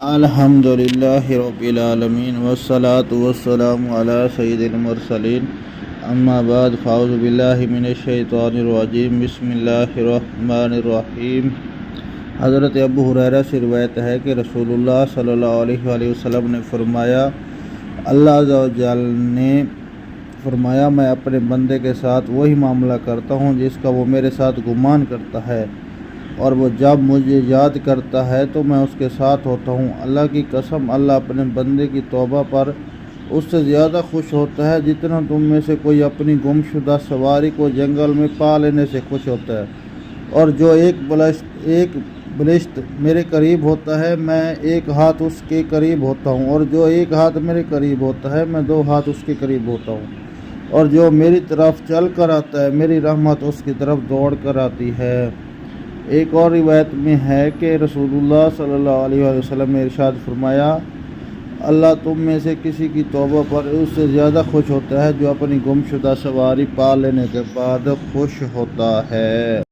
الحمدللہ رب العالمین والصلاة والسلام علی سید المرسلین اما بعد فاعوذ باللہ من الشیطان الرجیم بسم اللہ الرحمن الرحیم۔ حضرت ابو ہریرہ سے روایت ہے کہ رسول اللہ صلی اللہ علیہ وآلہ وسلم نے فرمایا، اللہ عز و جل نے فرمایا، میں اپنے بندے کے ساتھ وہی معاملہ کرتا ہوں جس کا وہ میرے ساتھ گمان کرتا ہے، اور وہ جب مجھے یاد کرتا ہے تو میں اس کے ساتھ ہوتا ہوں۔ اللہ کی قسم، اللہ اپنے بندے کی توبہ پر اس سے زیادہ خوش ہوتا ہے جتنا تم میں سے کوئی اپنی گمشدہ سواری کو جنگل میں پا لینے سے خوش ہوتا ہے۔ اور جو ایک بلشت میرے قریب ہوتا ہے میں ایک ہاتھ اس کے قریب ہوتا ہوں، اور جو ایک ہاتھ میرے قریب ہوتا ہے میں دو ہاتھ اس کے قریب ہوتا ہوں، اور جو میری طرف چل کر آتا ہے میری رحمت اس کی طرف دوڑ کر آتی ہے۔ ایک اور روایت میں ہے کہ رسول اللہ صلی اللہ علیہ وسلم نے ارشاد فرمایا، اللہ تم میں سے کسی کی توبہ پر اس سے زیادہ خوش ہوتا ہے جو اپنی گمشدہ سواری پا لینے کے بعد خوش ہوتا ہے۔